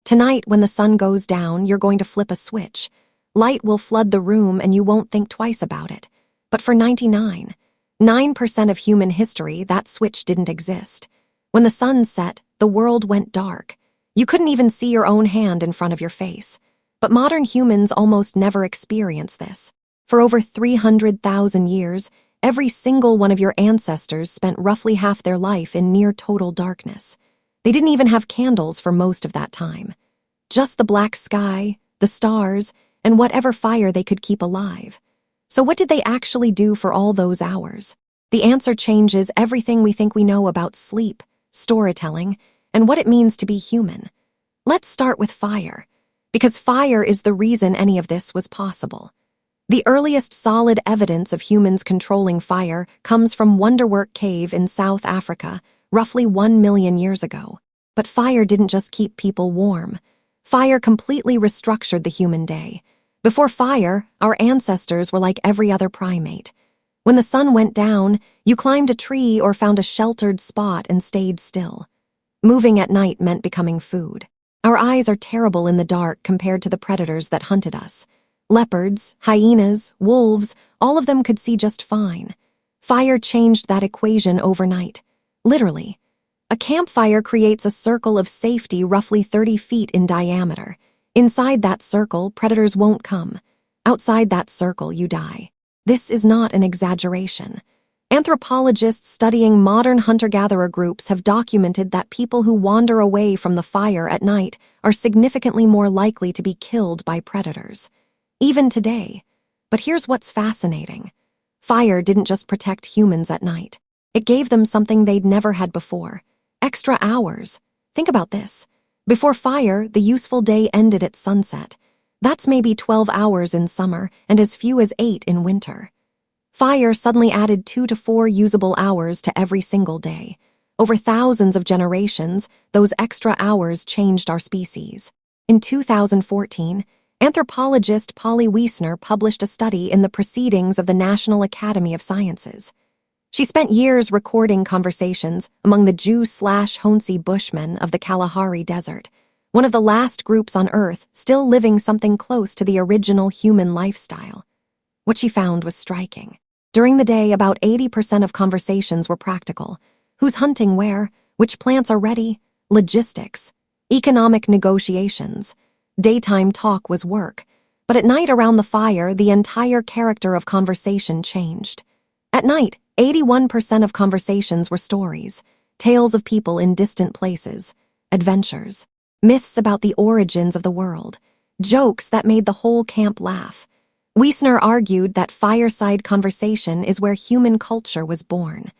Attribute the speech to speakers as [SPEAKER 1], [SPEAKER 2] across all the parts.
[SPEAKER 1] Tonight, when the sun goes down, you're going to flip a switch. Light will flood the room and you won't think twice about it. But for 99.9% of human history, that switch didn't exist. When the sun set, the world went dark. You couldn't even see your own hand in front of your face. But modern humans almost never experience this. For over 300,000 years, every single one of your ancestors spent roughly half their life in near total darkness. They didn't even have candles for most of that time. Just the black sky, the stars, and whatever fire they could keep alive. So what did they actually do for all those hours? The answer changes everything we think we know about sleep, storytelling, and what it means to be human. Let's start with fire, because fire is the reason any of this was possible. The earliest solid evidence of humans controlling fire comes from Wonderwork Cave in South Africa, roughly 1 million years ago. But fire didn't just keep people warm. Fire completely restructured the human day. Before fire, our ancestors were like every other primate. When the sun went down, you climbed a tree or found a sheltered spot and stayed still. Moving at night meant becoming food. Our eyes are terrible in the dark compared to the predators that hunted us. Leopards, hyenas, wolves, all of them could see just fine. Fire changed that equation overnight. Literally. A campfire creates a circle of safety roughly 30 feet in diameter. Inside that circle, predators won't come. Outside that circle, you die. This is not an exaggeration. Anthropologists studying modern hunter-gatherer groups have documented that people who wander away from the fire at night are significantly more likely to be killed by predators. Even today. But here's what's fascinating. Fire didn't just protect humans at night. It gave them something they'd never had before. Extra hours. Think about this. Before fire, the useful day ended at sunset. That's maybe 12 hours in summer and as few as 8 in winter. Fire suddenly added 2 to 4 usable hours to every single day. Over thousands of generations, those extra hours changed our species. In 2014, anthropologist Polly Wiesner published a study in the Proceedings of the National Academy of Sciences. She spent years recording conversations among the Jew/Honsi Bushmen of the Kalahari Desert, one of the last groups on Earth still living something close to the original human lifestyle. What she found was striking. During the day, about 80% of conversations were practical. Who's hunting where? Which plants are ready? Logistics. Economic negotiations. Daytime talk was work. But at night around the fire, the entire character of conversation changed. At night, 81% of conversations were stories, tales of people in distant places, adventures, myths about the origins of the world, jokes that made the whole camp laugh. Wiesner argued that fireside conversation is where human culture was born.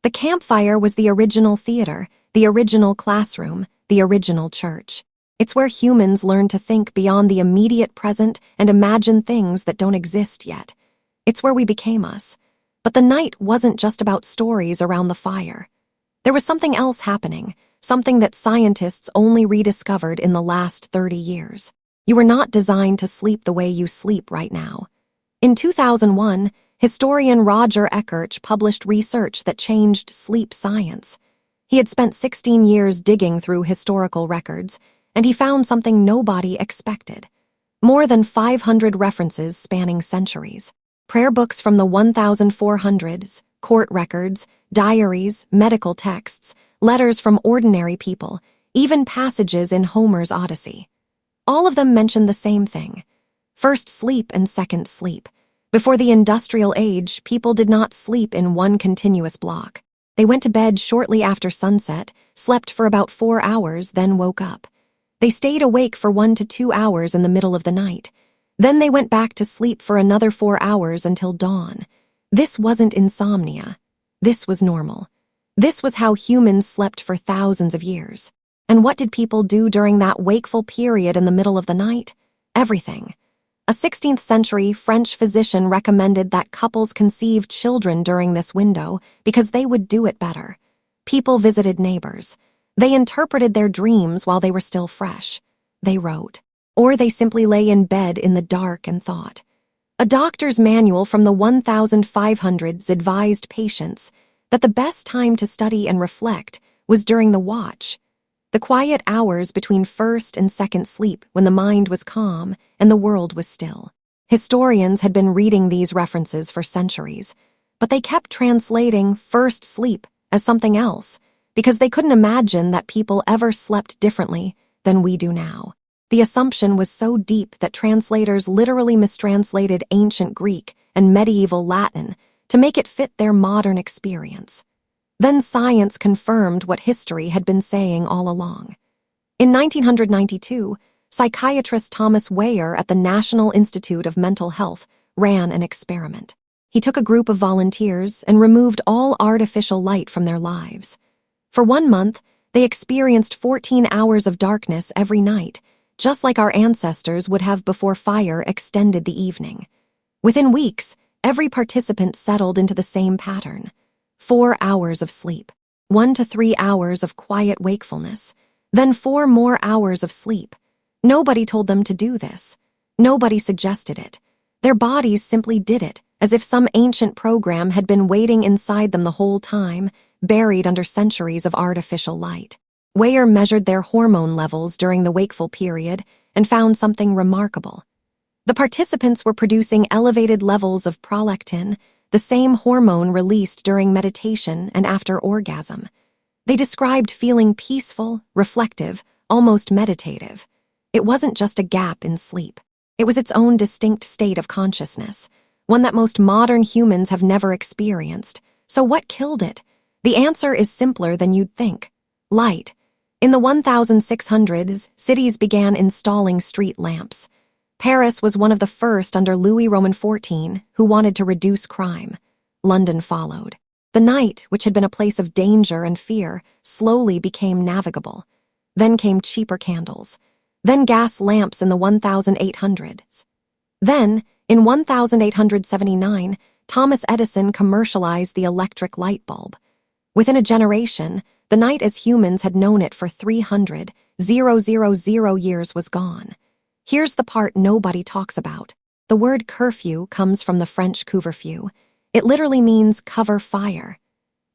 [SPEAKER 1] The campfire was the original theater, the original classroom, the original church. It's where humans learn to think beyond the immediate present and imagine things that don't exist yet. It's where we became us. But the night wasn't just about stories around the fire. There was something else happening, something that scientists only rediscovered in the last 30 years. You were not designed to sleep the way you sleep right now. In 2001, historian Roger Ekirch published research that changed sleep science. He had spent 16 years digging through historical records, and he found something nobody expected. More than 500 references spanning centuries. Prayer books from the 1400s, court records, diaries, medical texts, letters from ordinary people, even passages in Homer's Odyssey. All of them mention the same thing. First sleep and second sleep. Before the industrial age, people did not sleep in one continuous block. They went to bed shortly after sunset, slept for about 4 hours, then woke up. They stayed awake for 1 to 2 hours in the middle of the night. Then they went back to sleep for another 4 hours until dawn. This wasn't insomnia. This was normal. This was how humans slept for thousands of years. And what did people do during that wakeful period in the middle of the night? Everything. A 16th century French physician recommended that couples conceive children during this window because they would do it better. People visited neighbors. They interpreted their dreams while they were still fresh. They wrote. Or they simply lay in bed in the dark and thought. A doctor's manual from the 1500s advised patients that the best time to study and reflect was during the watch. The quiet hours between first and second sleep when the mind was calm and the world was still. Historians had been reading these references for centuries, but they kept translating first sleep as something else because they couldn't imagine that people ever slept differently than we do now. The assumption was so deep that translators literally mistranslated ancient Greek and medieval Latin to make it fit their modern experience. Then science confirmed what history had been saying all along. In 1992, psychiatrist Thomas Weyer at the National Institute of Mental Health ran an experiment. He took a group of volunteers and removed all artificial light from their lives. For 1 month, they experienced 14 hours of darkness every night, just like our ancestors would have before fire extended the evening. Within weeks, every participant settled into the same pattern. 4 hours of sleep, 1 to 3 hours of quiet wakefulness, then 4 more hours of sleep. Nobody told them to do this. Nobody suggested it. Their bodies simply did it, as if some ancient program had been waiting inside them the whole time, buried under centuries of artificial light. Weyer measured their hormone levels during the wakeful period and found something remarkable. The participants were producing elevated levels of prolactin, the same hormone released during meditation and after orgasm. They described feeling peaceful, reflective, almost meditative. It wasn't just a gap in sleep. It was its own distinct state of consciousness, one that most modern humans have never experienced. So what killed it? The answer is simpler than you'd think. Light. In the 1600s, cities began installing street lamps. Paris was one of the first under Louis Roman XIV who wanted to reduce crime. London followed. The night, which had been a place of danger and fear, slowly became navigable. Then came cheaper candles. Then gas lamps in the 1800s. Then, in 1879, Thomas Edison commercialized the electric light bulb. Within a generation, the night as humans had known it for 300,000 years was gone. Here's the part nobody talks about. The word curfew comes from the French couvre-feu. It literally means cover fire.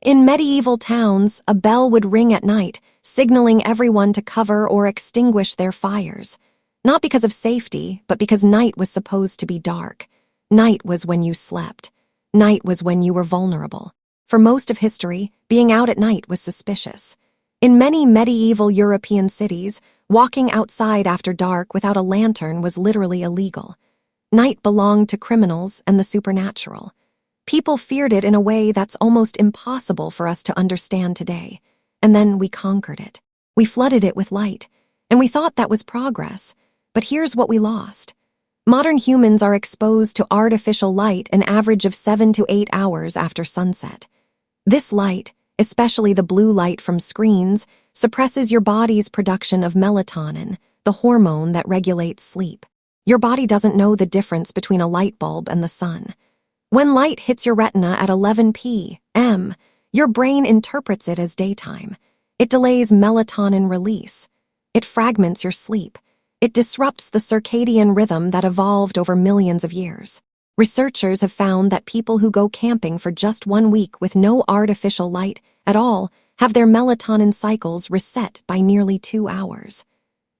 [SPEAKER 1] In medieval towns, a bell would ring at night, signaling everyone to cover or extinguish their fires. Not because of safety, but because night was supposed to be dark. Night was when you slept. Night was when you were vulnerable. For most of history, being out at night was suspicious. In many medieval European cities, walking outside after dark without a lantern was literally illegal. Night belonged to criminals and the supernatural. People feared it in a way that's almost impossible for us to understand today. And then we conquered it. We flooded it with light, and we thought that was progress. But here's what we lost. Modern humans are exposed to artificial light an average of 7 to 8 hours after sunset. This light, especially the blue light from screens, suppresses your body's production of melatonin, the hormone that regulates sleep. Your body doesn't know the difference between a light bulb and the sun. When light hits your retina at 11 p.m., your brain interprets it as daytime. It delays melatonin release. It fragments your sleep. It disrupts the circadian rhythm that evolved over millions of years. Researchers have found that people who go camping for just 1 week with no artificial light at all have their melatonin cycles reset by nearly 2 hours.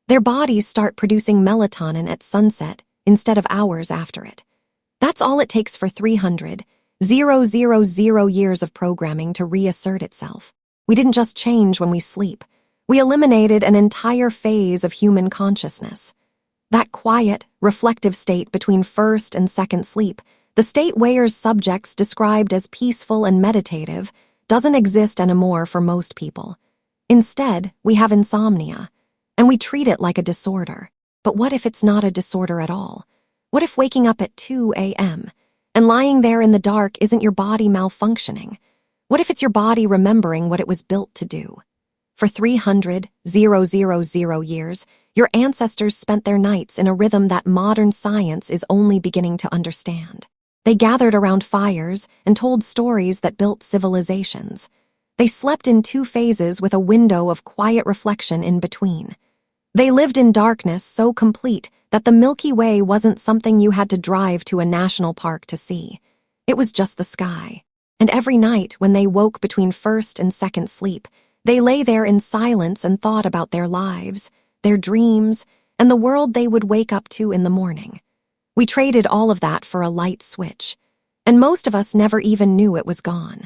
[SPEAKER 1] Their bodies start producing melatonin at sunset instead of hours after it. That's all it takes for 300,000 years of programming to reassert itself. We didn't just change when we sleep. We eliminated an entire phase of human consciousness. That quiet, reflective state between first and second sleep, the state Weyer's subjects described as peaceful and meditative, doesn't exist anymore for most people. Instead, we have insomnia, and we treat it like a disorder. But what if it's not a disorder at all? What if waking up at 2 a.m. and lying there in the dark isn't your body malfunctioning? What if it's your body remembering what it was built to do? For 300,000 years, your ancestors spent their nights in a rhythm that modern science is only beginning to understand. They gathered around fires and told stories that built civilizations. They slept in 2 phases with a window of quiet reflection in between. They lived in darkness so complete that the Milky Way wasn't something you had to drive to a national park to see. It was just the sky. And every night, when they woke between first and second sleep, They lay there in silence and thought about their lives, their dreams, and the world they would wake up to in the morning. We traded all of that for a light switch, and most of us never even knew it was gone.